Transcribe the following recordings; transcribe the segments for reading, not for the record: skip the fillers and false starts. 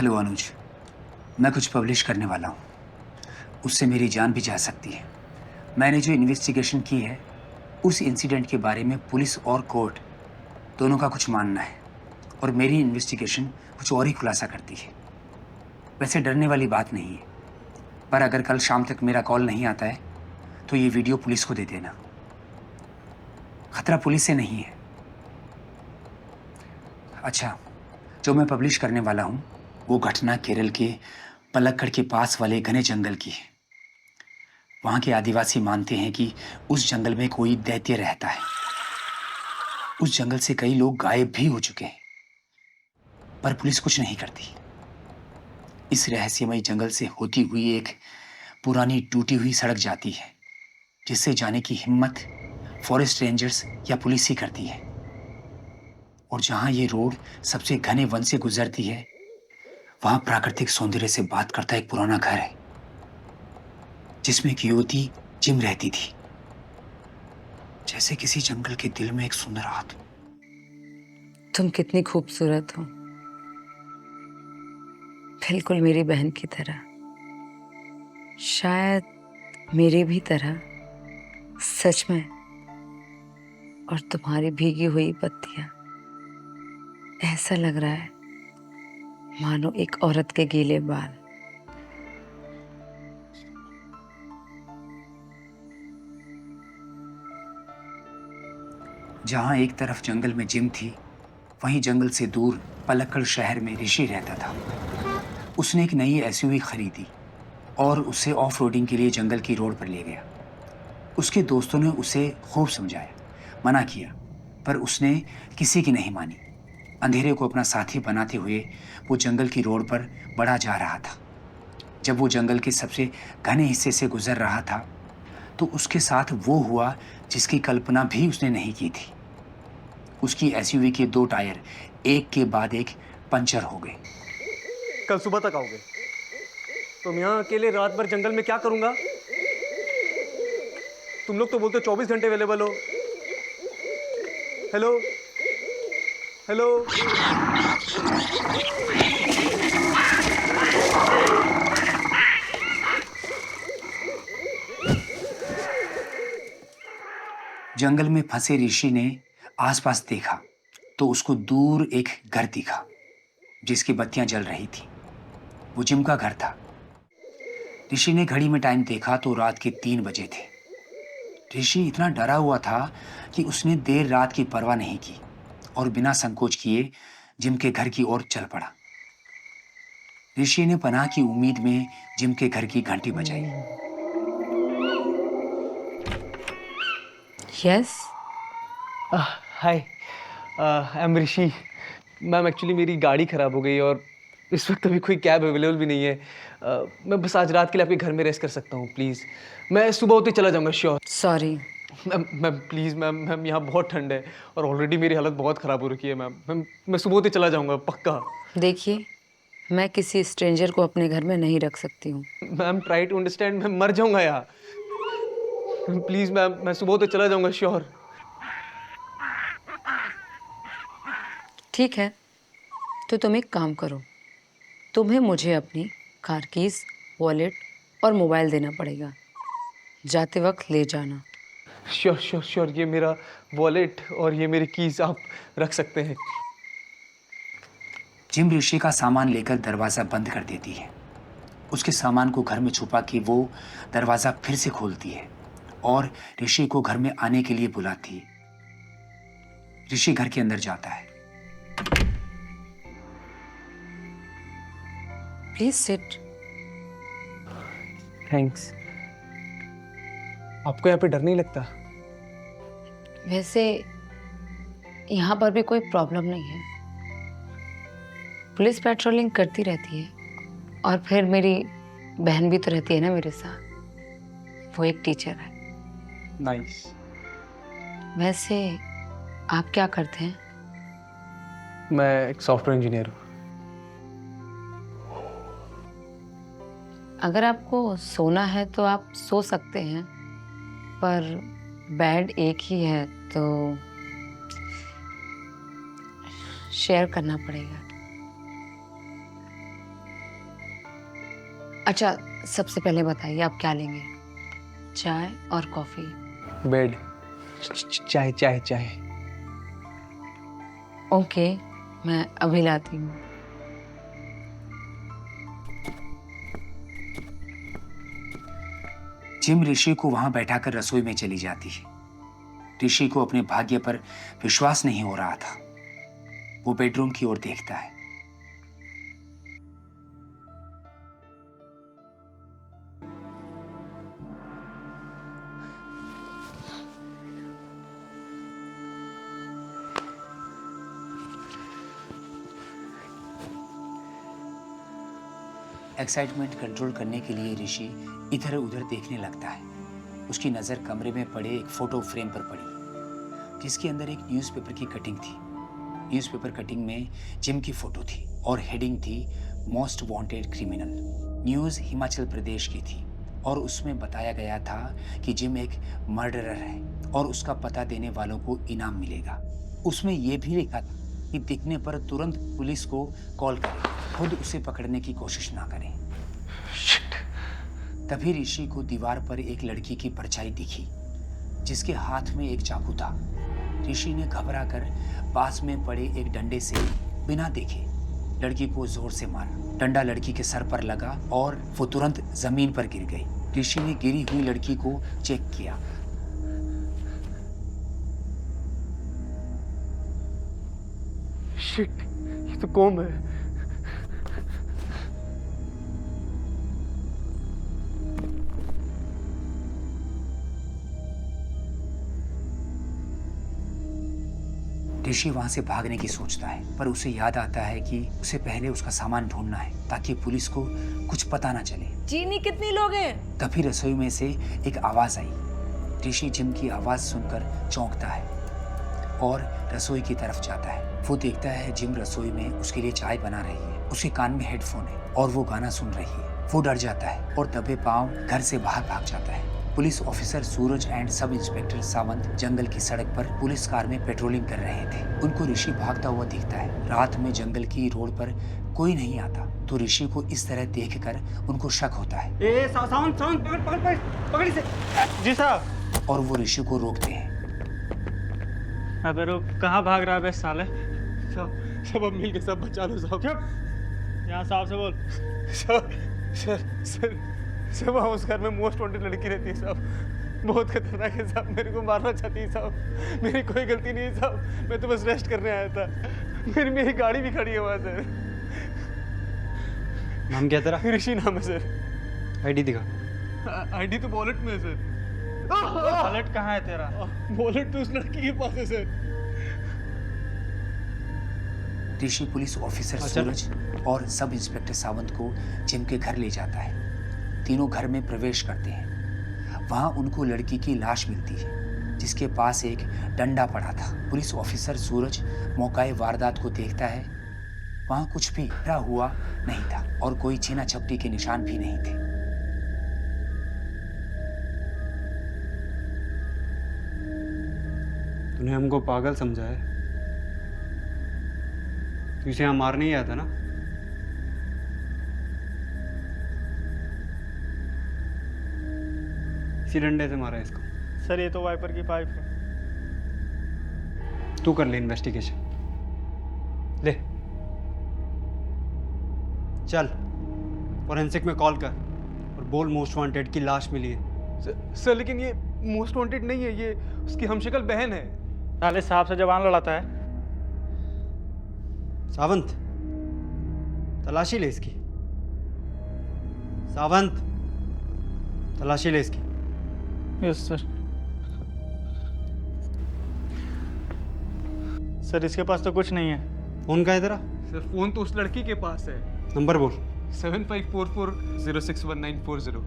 Hello अनुज, मैं कुछ publish करने वाला हूँ। उससे मेरी जान भी जा सकती है। मैंने जो इन्वेस्टिगेशन की है, उस इंसिडेंट के बारे में पुलिस और कोर्ट दोनों का कुछ मानना है और मेरी इन्वेस्टिगेशन कुछ और ही खुलासा करती है। वैसे डरने वाली बात नहीं है, पर अगर कल शाम तक मेरा कॉल नहीं आता है तो ये वीडियो पुलिस को दे देना। खतरा पुलिस से नहीं है। अच्छा, जो मैं पब्लिश करने वाला हूँ वो घटना केरल के पलक्कड़ के पास वाले घने जंगल की है। वहाँ के आदिवासी मानते हैं कि उस जंगल में कोई दैत्य रहता है। उस जंगल से कई लोग गायब भी हो चुके हैं, पर पुलिस कुछ नहीं करती। इस रहस्यमय जंगल से होती हुई एक पुरानी टूटी हुई सड़क जाती है, जिससे जाने की हिम्मत फॉरेस्ट रेंजर्स या पुलिस ही करती है। और जहां ये रोड सबसे घने वन से गुजरती है, वहां प्राकृतिक सौंदर्य से बात करता एक पुराना घर है, जिसमें एक युवती जिम रहती थी। जैसे किसी जंगल के दिल में एक सुंदर हाथ। तुम कितनी खूबसूरत हो, बिल्कुल मेरी बहन की तरह। शायद मेरी भी तरह, सच में। और तुम्हारी भीगी हुई पत्तियां, ऐसा लग रहा है मानो एक औरत के गीले बाल। जहां एक तरफ जंगल में जिम थी, वहीं जंगल से दूर पलक्कड़ शहर में ऋषि रहता था। उसने एक नई एसयूवी खरीदी और उसे ऑफ रोडिंग के लिए जंगल की रोड पर ले गया। उसके दोस्तों ने उसे खूब समझाया, मना किया, पर उसने किसी की नहीं मानी। अंधेरे को अपना साथी बनाते हुए वो जंगल की रोड पर बढ़ा जा रहा था। जब वो जंगल के सबसे घने हिस्से से गुजर रहा था, तो उसके साथ वो हुआ जिसकी कल्पना भी उसने नहीं की थी। उसकी एसयूवी के 2 टायर एक के बाद एक पंचर हो गए। कल सुबह तक आओगे? तुम यहाँ अकेले रात भर जंगल में क्या करूंगा? तुम लोग तो बोलते हो 24 घंटे अवेलेबल हो। Hello hello. जंगल में फंसे ऋषि ने आसपास देखा तो उसको दूर एक घर दिखा, जिसकी बत्तियां जल रही थी। वो जिम का घर था। ऋषि ने घड़ी में टाइम देखा तो रात के 3 बजे थे। ऋषि इतना डरा हुआ था कि उसने देर रात की परवाह नहीं की और बिना संकोच किए जिम के घर की ओर चल पड़ा। ऋषि ने पनाह की उम्मीद में जिम के घर की घंटी बजाई। Yes. Hi, I am Rishi. Ma'am actually मेरी गाड़ी ख़राब हो गई और इस वक्त अभी कोई कैब अवेलेबल भी नहीं है। मैं बस आज रात के लिए आपके घर में रेस्ट कर सकता हूँ प्लीज़। मैं सुबह होते चला जाऊँगा sure. Sorry. Ma'am please ma'am यहाँ बहुत ठंड है और ऑलरेडी मेरी हालत बहुत ख़राब हो रखी है मैम। मैं सुबह होते चला जाऊँगा पक्का। देखिए, मैं किसी स्ट्रेंजर को अपने घर में नहीं रख सकती हूँ। मैम ट्राई टू अंडरस्टैंड, मैं मर जाऊँगा यहाँ। प्लीज़ मैम, मैं सुबह होते चला जाऊँगा श्योर। ठीक है, तो तुम एक काम करो, तुम्हें मुझे अपनी कार कीज, वॉलेट और मोबाइल देना पड़ेगा। जाते वक्त ले जाना। श्योर श्योर श्योर, ये मेरा वॉलेट और ये मेरी कीज़ आप रख सकते हैं। जिम ऋषि का सामान लेकर दरवाजा बंद कर देती है। उसके सामान को घर में छुपा के वो दरवाजा फिर से खोलती है और ऋषि को घर में आने के लिए बुलाती है। ऋषि घर के अंदर जाता है। Please sit. थैंक्स। आपको यहाँ पे डर नहीं लगता? वैसे यहाँ पर भी कोई प्रॉब्लम नहीं है। पुलिस पेट्रोलिंग करती रहती है और फिर मेरी बहन भी तो रहती है ना मेरे साथ। वो एक टीचर है। नाइस। वैसे आप क्या करते हैं? मैं एक सॉफ्टवेयर इंजीनियर हूँ। अगर आपको सोना है तो आप सो सकते हैं, पर बेड एक ही है तो शेयर करना पड़ेगा। अच्छा, सबसे पहले बताइए आप क्या लेंगे, चाय और कॉफी? बेड। चाय चाय चाय। ओके, मैं अभी लाती हूँ। जिम ऋषि को वहां बैठाकर रसोई में चली जाती है। ऋषि को अपने भाग्य पर विश्वास नहीं हो रहा था। वो बेडरूम की ओर देखता है। एक्साइटमेंट कंट्रोल करने के लिए ऋषि इधर उधर देखने लगता है। उसकी नज़र कमरे में पड़े एक फोटो फ्रेम पर पड़ी, जिसके अंदर एक न्यूज़पेपर की कटिंग थी। न्यूज़पेपर कटिंग में जिम की फोटो थी और हेडिंग थी most wanted criminal. News Himachal Pradesh की थी और उसमें बताया गया था कि जिम एक मर्डरर है और उसका पता देने वालों को इनाम मिलेगा। उसमें यह भी लिखा था कि दिखने पर तुरंत पुलिस को कॉल करें, खुद उसे पकड़ने की कोशिश ना करें। तभी ऋषि को दीवार पर एक लड़की की परछाई दिखी, जिसके हाथ में एक चाकू था। ऋषि ने घबराकर पास में पड़े एक डंडे से बिना देखे लड़की को जोर से मारा। डंडा लड़की के सर पर लगा और वो तुरंत जमीन पर गिर गई। ऋषि ने गिरी हुई लड़की को चेक किया। शिट, ये तो कॉम है। ऋषि वहां से भागने की सोचता है, पर उसे याद आता है कि उसे पहले उसका सामान ढूंढना है ताकि पुलिस को कुछ पता ना चले। चीनी कितनी लोग हैं? तभी रसोई में से एक आवाज आई। ऋषि जिम की आवाज सुनकर चौंकता है और रसोई की तरफ जाता है। वो देखता है जिम रसोई में उसके लिए चाय बना रही है। उसके कान में हेडफोन है और वो गाना सुन रही है। वो डर जाता है और दबे पांव घर से बाहर भाग जाता है। Police officer Suraj and sub inspector Sawant जंगल की सड़क पर पुलिस कार में पेट्रोलिंग कर रहे थे। उनको ऋषि भागता हुआ दिखता है। रात में जंगल की रोड पर कोई नहीं आता, तो ऋषि को इस तरह देखकर उनको शक होता है। सावंत सावंत पकड़ इसे। जी साहब। और वो ऋषि को रोकते हैं। अबे रुक, कहाँ भाग रहा है बे साले? सब अब मिल के सब बचा लो साहब। चुप, यहाँ साहब से बोल। सर वहाँ उस घर में मोस्ट वांटेड लड़की रहती है साहब। बहुत खतरनाक है साहब, मेरे को मारना चाहती है साहब। मेरी कोई गलती नहीं है साहब, मैं तो बस रेस्ट करने आया था। मेरी गाड़ी भी खड़ी है वहाँ सर। नाम क्या तेरा? ऋषि नाम है सर। आईडी दिखा। आईडी तो वॉलेट में है सर। वॉलेट कहाँ है तेरा? वॉलेट तो उस लड़की के पास है सर। ऋषि पुलिस ऑफिसर सूरज और सब इंस्पेक्टर सावंत को जिम के घर ले जाता है। तीनों घर में प्रवेश करते हैं। वहां उनको लड़की की लाश मिलती है, जिसके पास एक डंडा पड़ा था। पुलिस ऑफिसर सूरज मौकाए वारदात को देखता है। वहां कुछ भी गिरा हुआ नहीं था और कोई छीना झपटी के निशान भी नहीं थे। तूने हमको पागल समझा है? तू इसे यहाँ मारने ही आया था ना? इसी डंडे से मारा है इसको। सर ये तो वाइपर की पाइप है। तू कर ले इन्वेस्टिगेशन। ले चल फोरेंसिक में कॉल कर और बोल मोस्ट वांटेड की लाश मिली है। सर लेकिन ये मोस्ट वांटेड नहीं है, ये उसकी हमशक्ल बहन है। साले साहब से जवान लड़ाता है। सावंत तलाशी ले इसकी। सावंत तलाशी ले इसकी। Yes sir. सर इसके पास तो कुछ नहीं है। फोन का है तेरा? सर फोन तो उस लड़की के पास है। नंबर बोल। 7544061940।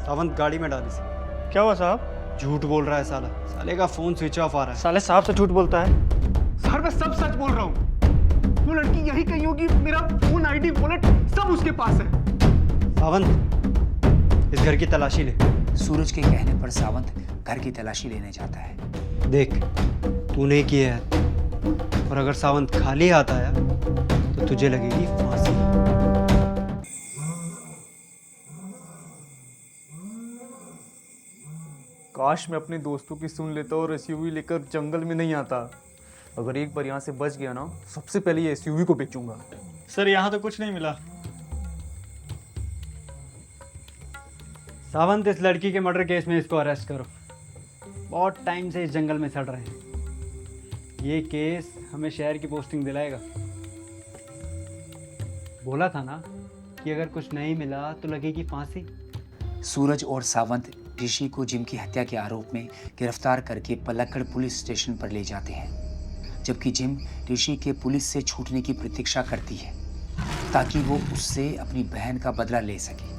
सावंत गाड़ी में डाल इसे। क्या हुआ साहब? झूठ बोल रहा है साला। साले का फोन स्विच ऑफ आ रहा है। साले साहब से झूठ बोलता है। सर मैं सब सच बोल रहा हूँ। वो लड़की यही कही होगी, मेरा फोन, आईडी, वॉलेट सब उसके पास है। सावंत इस घर की तलाशी ले। सूरज के कहने पर सावंत घर की तलाशी लेने जाता है। देख तूने की है और अगर सावंत खाली हाथ आया तो तुझे लगेगी फांसी। काश मैं अपने दोस्तों की सुन लेता और एसयूवी लेकर जंगल में नहीं आता। अगर एक बार यहाँ से बच गया ना, सबसे पहले ये एसयूवी को बेचूंगा। सर यहाँ तो कुछ नहीं मिला। सावंत, इस लड़की के मर्डर केस में इसको अरेस्ट करो। बहुत टाइम से इस जंगल में सड़ रहे हैं। ये केस हमें शहर की पोस्टिंग दिलाएगा। बोला था ना कि अगर कुछ नहीं मिला तो लगेगी फांसी। सूरज और सावंत ऋषि को जिम की हत्या के आरोप में गिरफ्तार करके पलक्कड़ पुलिस स्टेशन पर ले जाते हैं, जबकि जिम ऋषि के पुलिस से छूटने की प्रतीक्षा करती है ताकि वो उससे अपनी बहन का बदला ले सके।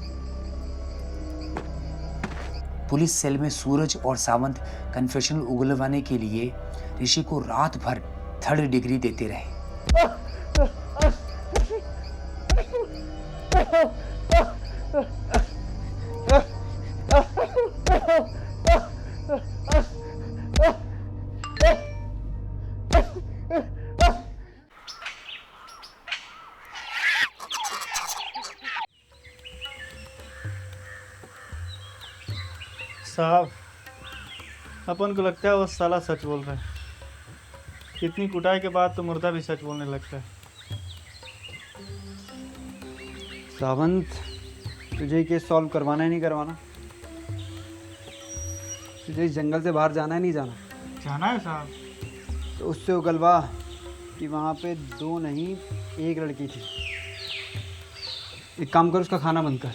पुलिस सेल में सूरज और सावंत कन्फेशनल उगलवाने के लिए ऋषि को रात भर 3rd डिग्री देते रहे। साहब, अपन को लगता है वो साला सच बोल रहा है। इतनी कुटाई के बाद तो मुर्दा भी सच बोलने लगता है। सावंत, तुझे ये केस सॉल्व करवाना है नहीं करवाना? तुझे इस जंगल से बाहर जाना है नहीं जाना? जाना है साहब। तो उससे उगलवा कि वहाँ पे 2 नहीं 1 लड़की थी। एक काम कर, उसका खाना बंद कर।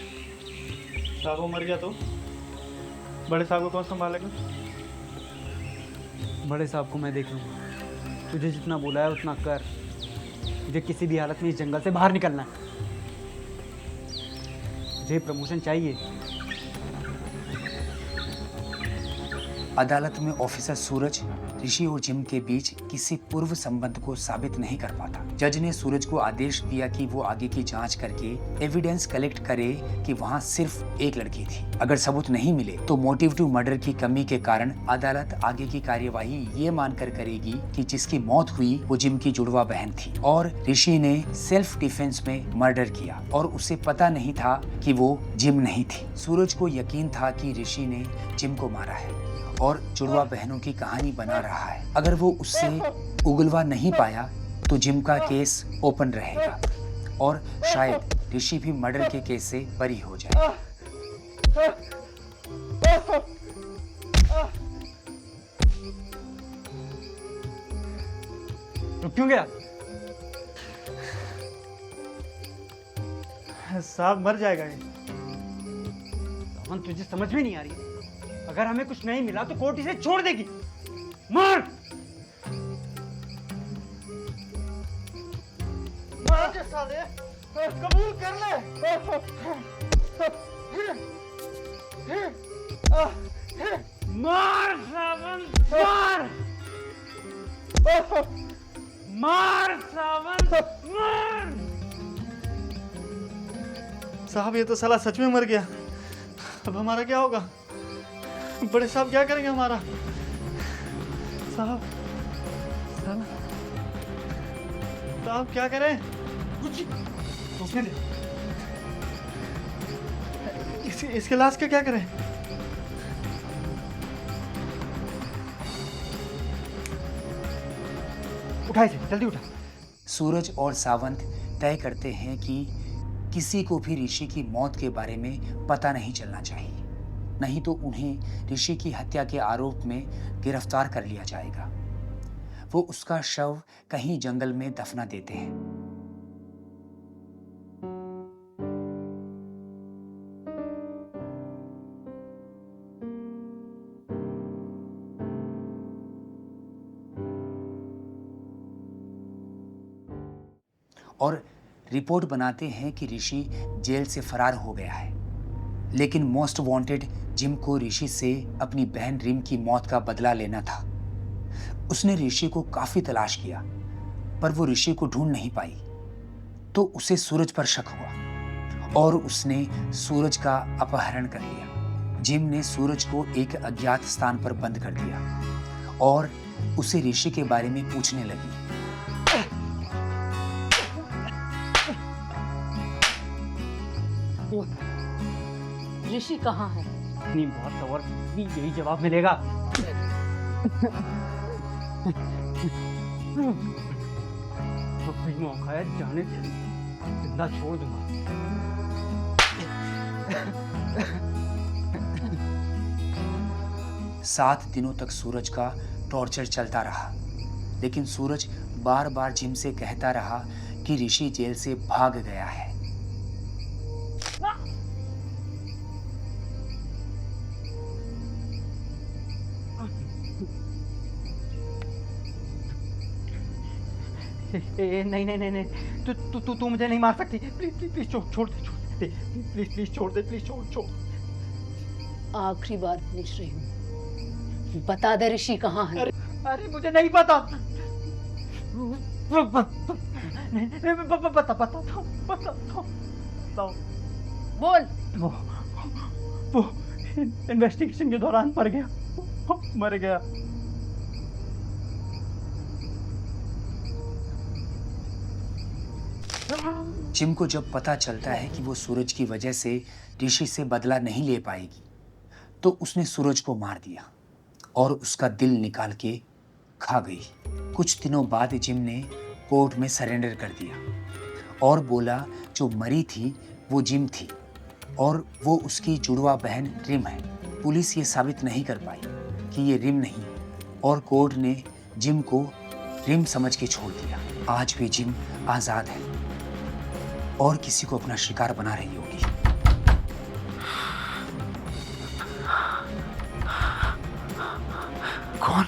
साहब वो मर गया तो बड़े साहब को कौन संभालेगा? बड़े साहब को मैं देख लूँगा। तुझे जितना बोला है उतना कर। मुझे किसी भी हालत में इस जंगल से बाहर निकलना है। मुझे प्रमोशन चाहिए। अदालत में ऑफिसर सूरज ऋषि और जिम के बीच किसी पूर्व संबंध को साबित नहीं कर पाता। जज ने सूरज को आदेश दिया कि वो आगे की जांच करके एविडेंस कलेक्ट करे कि वहाँ सिर्फ एक लड़की थी। अगर सबूत नहीं मिले तो मोटिव टू मर्डर की कमी के कारण अदालत आगे की कार्यवाही ये मानकर करेगी कि जिसकी मौत हुई वो जिम की जुड़वा बहन थी और ऋषि ने सेल्फ डिफेंस में मर्डर किया और उसे पता नहीं था कि वो जिम नहीं थी। सूरज को यकीन था कि ऋषि ने जिम को मारा है और जुड़वा बहनों की कहानी बना रहा है। अगर वो उससे उगलवा नहीं पाया तो जिम का केस ओपन रहेगा और शायद ऋषि भी मर्डर के केस से बरी हो जाए। रुक क्यों गया? साहब मर जाएगा ये। तुझे समझ में नहीं आ रही? अगर हमें कुछ नहीं मिला तो कोर्ट इसे छोड़ देगी। मार! मार के साले, कबूल कर ले। मार सावंत, मार! मार सावंत, मार! साहब ये तो साला सच में मर गया। अब हमारा क्या होगा? बड़े साहब क्या करेंगे हमारा? साहब साहब साहब क्या करें? कुछ सोचने दे। इसके लाश का क्या करें? उठा इसे, जल्दी उठा। सूरज और सावंत तय करते हैं कि किसी को भी ऋषि की मौत के बारे में पता नहीं चलना चाहिए, नहीं तो उन्हें ऋषि की हत्या के आरोप में गिरफ्तार कर लिया जाएगा। वो उसका शव कहीं जंगल में दफना देते हैं। और रिपोर्ट बनाते हैं कि ऋषि जेल से फरार हो गया है, लेकिन मोस्ट वांटेड जिम को ऋषि से अपनी बहन रिम की मौत का बदला लेना था। उसने ऋषि को काफी तलाश किया पर वो ऋषि को ढूंढ नहीं पाई, तो उसे सूरज पर शक हुआ और उसने सूरज का अपहरण कर लिया। जिम ने सूरज को एक अज्ञात स्थान पर बंद कर दिया और उसे ऋषि के बारे में पूछने लगी। ऋषि कहाँ है? इतनी बात और भी यही जवाब मिलेगा। तो कोई मौका है जाने दे, जिंदा छोड़ दूंगा। 7 दिनों तक सूरज का टॉर्चर चलता रहा, लेकिन सूरज बार बार जिम से कहता रहा कि ऋषि जेल से भाग गया है। नहीं नहीं नहीं नहीं, तू मुझे नहीं मार सकती। प्लीज प्लीज प्लीज छोड़ दे, प्लीज प्लीज छोड़ दे, प्लीज छोड़। आखिरी बार पूछ रही हूँ, बता दे ऋषि कहाँ है? अरे मुझे नहीं पता। नहीं बताओ। बोल। वो इन्वेस्टिगेशन के दौरान मर गया। जिम को जब पता चलता है कि वो सूरज की वजह से ऋषि से बदला नहीं ले पाएगी, तो उसने सूरज को मार दिया और उसका दिल निकाल के खा गई। कुछ दिनों बाद जिम ने कोर्ट में सरेंडर कर दिया और बोला जो मरी थी वो जिम थी और वो उसकी जुड़वा बहन रिम है। पुलिस ये साबित नहीं कर पाई कि ये रिम नहीं, और कोर्ट ने जिम को रिम समझ के छोड़ दिया। आज भी जिम आज़ाद है और किसी को अपना शिकार बना रही होगी। कौन?